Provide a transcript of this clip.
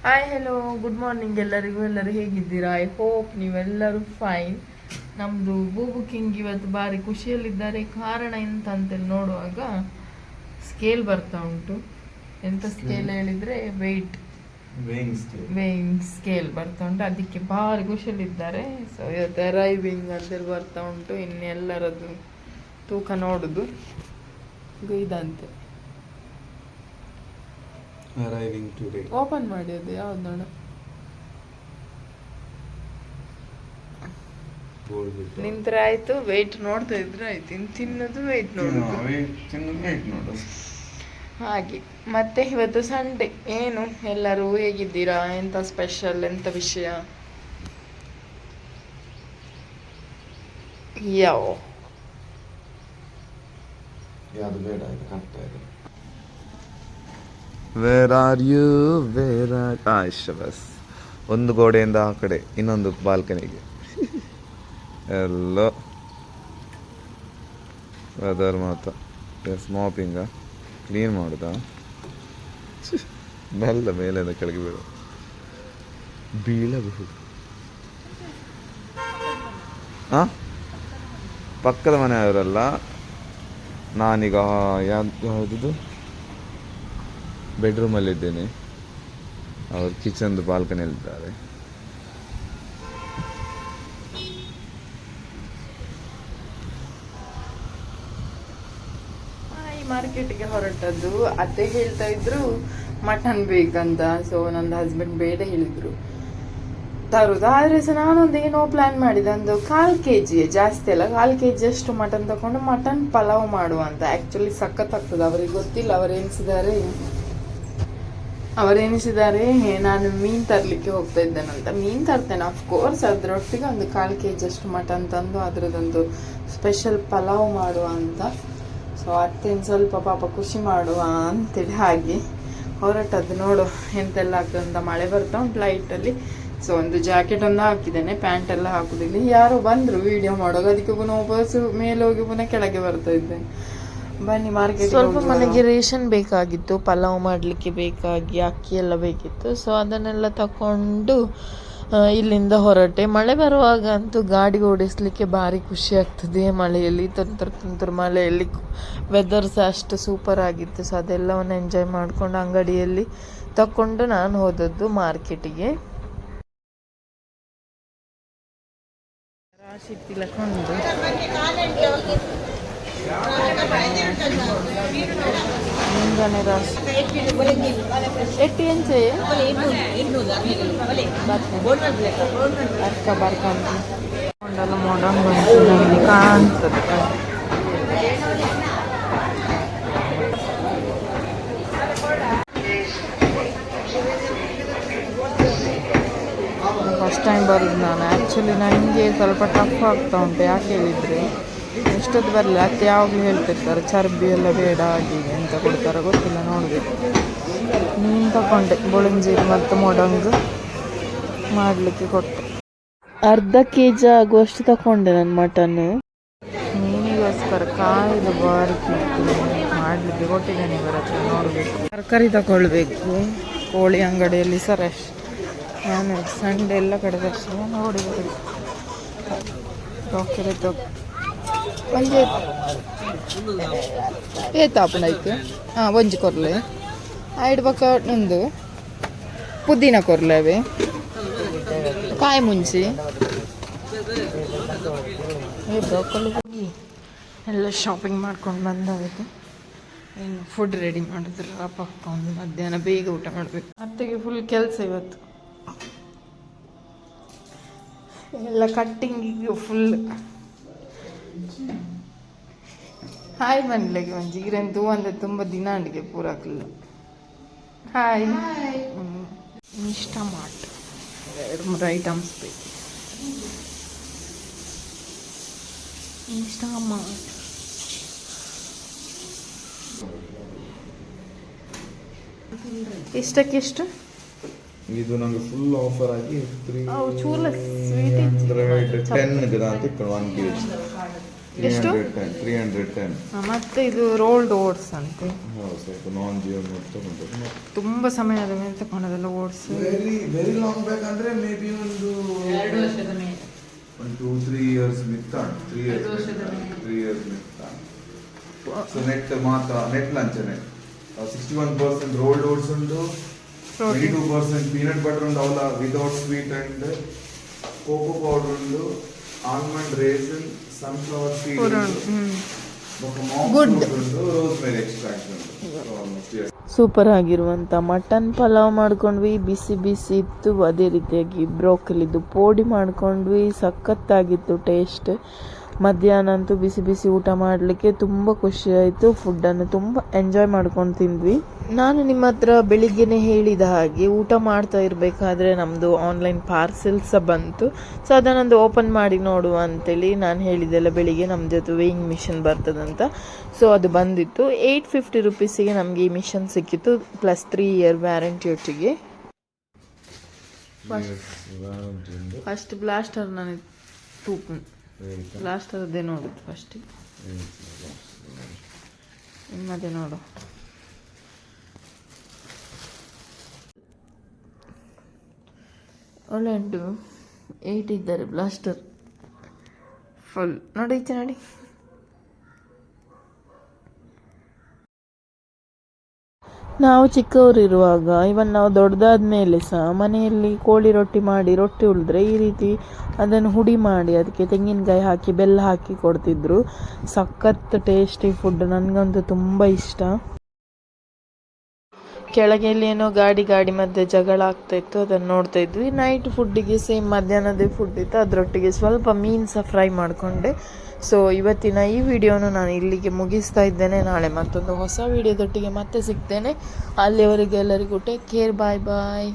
Hi hello good morning ಎಲ್ಲರೂ ಹೇಗಿದ್ದೀರಾ? I hope ನೀವೆಲ್ಲರೂ ಫೈನ್. ನಮ್ಮದು ಬೂಬುಕಿಂಗ್ ಇವತ್ತು ಭಾರಿ ಖುಷಿಯಲ್ಲಿದ್ದಾರೆ. ಕಾರಣ ಎಂತ ಅಂತೇಳಿ ನೋಡುವಾಗ ಸ್ಕೇಲ್ ಬರ್ತಾ ಉಂಟು. ಎಂಥ ಸ್ಕೇಲ್ ಹೇಳಿದರೆ ವೇಯಿಂಗ್ ಸ್ಕೇಲ್ ಬರ್ತಾ ಉಂಟು. ಅದಕ್ಕೆ ಭಾರಿ ಖುಷಿಯಲ್ಲಿದ್ದಾರೆ. ಸೊ ಇವತ್ತು ಅರೈವಿಂಗ್ ಅಂತೇಳಿ ಬರ್ತಾ ಉಂಟು. ಇನ್ನೆಲ್ಲರದ್ದು ತೂಕ ನೋಡುದು ಇದಂತೆ. Arriving today. ಓಪನ್ ಮಾಡಿ ಅದು ಯಾವ್ದು ನೋಡು. ನಿಂತ್ರೆ ಆಯ್ತು, ವೆಯ್ಟ್ ನೋಡ್ತಾ ಇದ್ರೆ ಆಯ್ತು. ಇನ್ನು ತಿನ್ನೋದು ವೆಯ್ಟ್ ನೋಡೋದು ಹಾಗೆ. ಮತ್ತೆ ಇವತ್ತು ಸಂಡೇ, ಏನು ಎಲ್ಲರೂ ಹೇಗಿದ್ದೀರಾ? ಎಂತ ಸ್ಪೆಷಲ್, ಎಂತ ವಿಷಯ? ಯಾವುದು ಬೇಡ, ಇದು ಕಾಣ್ತಾ ಇದೆ. ವೇರ್ ಆರ್ ಯು ಬಸ್ ಒಂದು ಗೋಡೆಯಿಂದ ಆ ಕಡೆ ಇನ್ನೊಂದು ಬಾಲ್ಕನಿಗೆ ಎಲ್ಲೋ ವೆದರ್ ಮಾತ್ರ ಸ್ಮಾಪಿಂಗ ಕ್ಲೀನ್ ಮಾಡುದಾ ಮೆಲ್ಲ ಮೇಲಿಂದ ಕೆಳಗೆ ಬೀಳಬಹುದು. ಪಕ್ಕದ ಮನೆಯವರಲ್ಲ, ನಾನೀಗ ಯಾವುದು ಬೆಡ್ರೂಮಲ್ಲಿದ್ದೇನೆ. ಅವರು ಕಿಚನ್ದು ಬಾಲ್ಕನಿಯಲ್ಲಿದ್ದಾರೆ. ಮಾರ್ಕೆಟ್ಗೆ ಹೊರಟದ್ದು. ಅತ್ತೆ ಹೇಳ್ತಾ ಇದ್ರು ಮಟನ್ ಬೇಕಂತ. ಸೊ ನನ್ನ ಹಸ್ಬೆಂಡ್ ಬೇಡ ಹೇಳಿದ್ರು ತರುದು. ಆದ್ರೆ ಸಹ ನಾನೊಂದು ಏನೋ ಪ್ಲಾನ್ ಮಾಡಿದೆ, ಒಂದು 1/4 kg, ಜಾಸ್ತಿ ಅಲ್ಲ, 1/4 kg ಅಷ್ಟು ಮಟನ್ ತಗೊಂಡು ಮಟನ್ ಪಲಾವ್ ಮಾಡುವ ಅಂತ. ಆಕ್ಚುಲಿ ಸಖತ್ ಆಗ್ತದೆ. ಅವರಿಗೆ ಗೊತ್ತಿಲ್ಲ, ಅವರೇನಿಸಿದ್ದಾರೆ ನಾನು ಮೀನು ತರಲಿಕ್ಕೆ ಹೋಗ್ತಾ ಇದ್ದೇನಂತ. ಮೀನು ತರ್ತೇನೆ ಅಫ್ಕೋರ್ಸ್, ಅದರೊಟ್ಟಿಗೆ ಒಂದು 1/4 kg ಅಷ್ಟು ಮಟನ್ ತಂದು ಅದರದೊಂದು ಸ್ಪೆಷಲ್ ಪಲಾವ್ ಮಾಡುವ ಅಂತ. ಸೊ ಅತ್ತೇನು ಸ್ವಲ್ಪ ಪಾಪ ಖುಷಿ ಮಾಡುವ ಅಂತೇಳಿ ಹಾಗೆ ಹೊರಟದ್ದು. ನೋಡು ಎಂತೆಲ್ಲ ಆಗ್ತದೆ ಅಂತ. ಮಳೆ ಬರ್ತಾ ಉಂಟು ಲೈಟಲ್ಲಿ. ಸೊ ಒಂದು ಜಾಕೆಟ್ ಒಂದು ಹಾಕಿದ್ದೇನೆ, ಪ್ಯಾಂಟ್ ಎಲ್ಲ ಹಾಕುದಿಲ್ಲ. ಯಾರೋ ಬಂದರು ವಿಡಿಯೋ ಮಾಡುವಾಗ, ಅದಕ್ಕೆ ಪುನಃ ವಾಪಸ್ ಮೇಲೆ ಹೋಗಿ ಪುನಃ ಕೆಳಗೆ ಬರ್ತಾ ಇದ್ದೇನೆ. ಬನ್ನಿ ಮಾರ್ಕೆಟ್. ಸ್ವಲ್ಪ ಮನೆಗೆ ರೇಷನ್ ಬೇಕಾಗಿತ್ತು, ಪಲಾವ್ ಮಾಡಲಿಕ್ಕೆ ಬೇಕಾಗಿ ಅಕ್ಕಿ ಎಲ್ಲ ಬೇಕಿತ್ತು. ಸೊ ಅದನ್ನೆಲ್ಲ ತಗೊಂಡು ಇಲ್ಲಿಂದ ಹೊರಟೆ. ಮಳೆ ಬರುವಾಗ ಅಂತೂ ಗಾಡಿ ಓಡಿಸ್ಲಿಕ್ಕೆ ಭಾರಿ ಖುಷಿ ಆಗ್ತದೆ. ಮಳೆಯಲ್ಲಿ ತುಂತುರು ಮಳೆಯಲ್ಲಿ ವೆದರ್ ಸಹ ಅಷ್ಟು ಸೂಪರ್ ಆಗಿತ್ತು. ಸೊ ಅದೆಲ್ಲವನ್ನು ಎಂಜಾಯ್ ಮಾಡಿಕೊಂಡು ಅಂಗಡಿಯಲ್ಲಿ ತಗೊಂಡು ನಾನು ಹೋದದ್ದು ಮಾರ್ಕೆಟಿಗೆ. ರಾಶಿ ತಿಳ್ಕೊಂಡು ಮುಂಜಾನೆ ರಾಶಿ ಎಟ್ಟು ಎಂಚೆ ಅರ್ಕ ಬರ್ಕೊಂಡು ಕೊಂಡೆಲ್ಲ ಮಾಡಂಗ್ ಬಂತು ನನಗೆ ಕಾಣ್ತದೆ. ಫಸ್ಟ್ ಟೈಮ್ ಬರೋದು ನಾನು. ಆ್ಯಕ್ಚುಲಿ ನನಗೆ ಸ್ವಲ್ಪ ಟಫ್ ಆಗ್ತಾ ಉಂಟು. ಯಾಕೆ ಹೇಳಿದರೆ ಎಷ್ಟೊತ್ತು ಬರಲಿಲ್ಲ. ಅತ್ತೆ ಯಾವಾಗಲೂ ಹೇಳ್ತಿರ್ತಾರೆ ಚರ್ಬಿ ಎಲ್ಲ ಬೇಡ ಹಾಗೆ ಅಂತ ಕೊಡ್ತಾರೆ, ಗೊತ್ತಿಲ್ಲ, ನೋಡಬೇಕು. ಮೀನು ತಗೊಂಡೆ, ಬೊಳಂಜೀರು ಮತ್ತು ಮೊಡಂಗು ಮಾಡಲಿಕ್ಕೆ ಕೊಟ್ಟೆ. ಅರ್ಧ kg ಆಗುವಷ್ಟು ತಗೊಂಡೆ ನಾನು ಮಟನ್ನು. ಮೀನಿಗೋಸ್ಕರ ಕಾಯ್ದು ಬಾರಿ ಮಾಡಲಿಕ್ಕೆ ಕೊಟ್ಟಿದ್ದೇನೆ ಇವರ ಹತ್ರ. ನೋಡಬೇಕು, ತರಕಾರಿ ತಗೊಳ್ಬೇಕು. ಕೋಳಿ ಅಂಗಡಿಯಲ್ಲಿ ಸಹ ರಶ್. ನಾನು ಸಂಡೆ ಎಲ್ಲ ಕಡೆ ರಶ್ ನೋಡಿಬೇಕು. ಒಂಜಿ ಏತಾಪುನೈಕ್ ಒಂಜಿ ಕೊರ್ಲೆ ಐಡ್ ಬಕ್ಕ ಒಂದು ಪುದೀನ ಕೊರ್ಲೆ ಅವೆ ಕಾಯಿ ಮುಂಚಿ ಬ್ರೋಕೊಲಿ ಹೋಗಿ ಎಲ್ಲ ಶಾಪಿಂಗ್ ಮಾಡ್ಕೊಂಡು ಬಂದಾಗುತ್ತೆ. ಇನ್ನು ಫುಡ್ ರೆಡಿ ಮಾಡಿದ್ರೆ ಪಕ್ಕ ಒಂದು ಮಧ್ಯಾಹ್ನ ಬೇಗ ಊಟ ಮಾಡಬೇಕು. ಅತ್ತೆಗೆ ಫುಲ್ ಕೆಲಸ ಇವತ್ತು. ಎಲ್ಲ ಕಟ್ಟಿಂಗಿಗೆ ಫುಲ್. ಹಾಯ್ ಮನೆಗೆ ಒಂಜಿ ಇರೆಂದು ಅಂದರೆ ತುಂಬ ದಿನ ಅಡಿಗೆ ಪೂರಾಕಲ್ಲ. ಹಾಯ್. ಇನ್ಸ್ಟಾಮಾರ್ಟ್ 2-3 ಐಟಮ್ಸ್ ಬೇಕು. ಇನ್ಸ್ಟಾಮಾರ್ಟ್ ಎಷ್ಟಕ್ಕೆಷ್ಟು? ಇದು ನಂಗೆ ಫುಲ್ ಆಫರ್ ಆಗಿ 310 ಅಂತ 1 kg ಎಷ್ಟು? 310. ಮತ್ತೆ ಇದು ರೋಲ್ಡ್ ಓಟ್ಸ್ ಅಂತೆ. ಹೌದು, ಸ್ವಲ್ಪ ನಾನ್ ಜಿಯೋ ತಗೊಂಡು ತುಂಬ ಸಮಯ ಆದ ಮೇಲೆ ತಗೊಂಡದಲ್ಲ ಓಟ್ಸ್. ವೆರಿ ಲಾಂಗ್ ಬ್ಯಾಕ್ ಅಂದ್ರೆ ಮೇ ಬಿ ಒಂದು 2 ವರ್ಷದ ಮೇಲೆ. 2-3 years ಮಿತ್ತಾನ್. 3 years ಮಿತ್ತಾನ್. ಸೊ ನೆಟ್ ಮಾತ್ರ ನೆಟ್ ಲಂಚ್ 61% rolled oats ಉಂಟು, 22% peanut butter ಉಂಟು ಅವಲ without sweet and cocoa powder ಉಂಟು, ಆಲ್ಮಂಡ್ ರೇಸನ್, ಸನ್ಫ್ಲವರ್ ಸೀಡ್ ಗುಡ್ ಉಂಟು, ರೋಸ್ಮೆರಿ ಎಕ್ಸ್ಟ್ರಾಕ್ಟ್ ಉಂಟು. ಸೂಪರ್ ಆಗಿರುವಂಥ ಮಟನ್ ಪಲಾವ್ ಮಾಡ್ಕೊಂಡ್ವಿ, ಬಿಸಿ ಬಿಸಿ ಇತ್ತು. ಅದೇ ರೀತಿಯಾಗಿ ಬ್ರೋಕಲಿದು ಪೋಡಿ ಮಾಡ್ಕೊಂಡ್ವಿ, ಸಖತ್ತಾಗಿತ್ತು ಟೇಸ್ಟ್. ಮಧ್ಯಾಹ್ನ ಅಂತೂ ಬಿಸಿ ಬಿಸಿ ಊಟ ಮಾಡಲಿಕ್ಕೆ ತುಂಬ ಖುಷಿ ಆಯಿತು. ಫುಡ್ಡನ್ನು ತುಂಬ ಎಂಜಾಯ್ ಮಾಡ್ಕೊಂಡು ತಿಂದ್ವಿ. ನಾನು ನಿಮ್ಮ ಹತ್ರ ಬೆಳಿಗ್ಗೆನೇ ಹೇಳಿದ ಹಾಗೆ ಊಟ ಮಾಡ್ತಾ ಇರಬೇಕಾದ್ರೆ ನಮ್ಮದು ಆನ್ಲೈನ್ ಪಾರ್ಸೆಲ್ ಸಹ ಬಂತು. ಸೊ ಅದನ್ನೊಂದು ಓಪನ್ ಮಾಡಿ ನೋಡುವ ಅಂತೇಳಿ ನಾನು ಹೇಳಿದ್ದೆಲ್ಲ ಬೆಳಿಗ್ಗೆ ನಮ್ಮ ಜೊತೆ ವೇಯಿಂಗ್ ಮಿಷನ್ ಬರ್ತದಂತ. ಸೊ ಅದು ಬಂದಿತ್ತು. 850 ರುಪೀಸಿಗೆ ನಮಗೆ ಈ ಮಿಷನ್ ಸಿಕ್ಕಿತ್ತು, ಪ್ಲಸ್ 3 year ವ್ಯಾರಂಟಿ ಒಟ್ಟಿಗೆ. ಫಸ್ಟ್ ಬ್ಲಾಸ್ಟರ್ ನನಗೆ ಬ್ಲಾಸ್ಟರ್ ಅದೇ ನೋಡುದು ಫಸ್ಟಿಗೆ. ನಿಮ್ಮದೇ ನೋಡು. ಒಳ್ಳೆ ಉಂಟು. 8 ಇದ್ದಾರೆ ಬ್ಲಾಸ್ಟರ್ ಫುಲ್. ನೋಡಿ ಈಚೆ ನೋಡಿ. ನಾವು ಚಿಕ್ಕವರಿರುವಾಗ, ಇವನ್ ನಾವು ದೊಡ್ಡದಾದ ಮೇಲೆ ಸಹ ಮನೆಯಲ್ಲಿ ಕೋಳಿ ರೊಟ್ಟಿ ಮಾಡಿ, ರೊಟ್ಟಿ ಉಳಿದ್ರೆ ಈ ರೀತಿ ಅದನ್ನು ಹುಡಿ ಮಾಡಿ ಅದಕ್ಕೆ ತೆಂಗಿನಕಾಯಿ ಹಾಕಿ ಬೆಲ್ಲ ಹಾಕಿ ಕೊಡ್ತಿದ್ರು. ಸಖತ್ ಟೇಸ್ಟಿ ಫುಡ್, ನನಗಂತೂ ತುಂಬ ಇಷ್ಟ. ಕೆಳಗೆ ಏನೋ ಗಾಡಿ ಮಧ್ಯೆ ಜಗಳ ಆಗ್ತಾ ಇತ್ತು, ಅದನ್ನು ನೋಡ್ತಾ ಇದ್ವಿ. ನೈಟ್ ಫುಡ್ಡಿಗೆ ಸೇಮ್ ಮಧ್ಯಾಹ್ನದೇ ಫುಡ್ ಇತ್ತು, ಅದರೊಟ್ಟಿಗೆ ಸ್ವಲ್ಪ ಮೀನು ಸಹ ಫ್ರೈ ಮಾಡಿಕೊಂಡೆ. ಸೊ ಇವತ್ತಿನ ಈ ವಿಡಿಯೋನ ನಾನು ಇಲ್ಲಿಗೆ ಮುಗಿಸ್ತಾ ಇದ್ದೇನೆ. ನಾಳೆ ಮತ್ತೊಂದು ಹೊಸ ವಿಡಿಯೋದೊಟ್ಟಿಗೆ ಮತ್ತೆ ಸಿಗ್ತೇನೆ. ಅಲ್ಲಿಯವರೆಗೆ ಎಲ್ಲರಿಗೂ ಟೇಕ್ ಕೇರ್, ಬಾಯ್ ಬಾಯ್.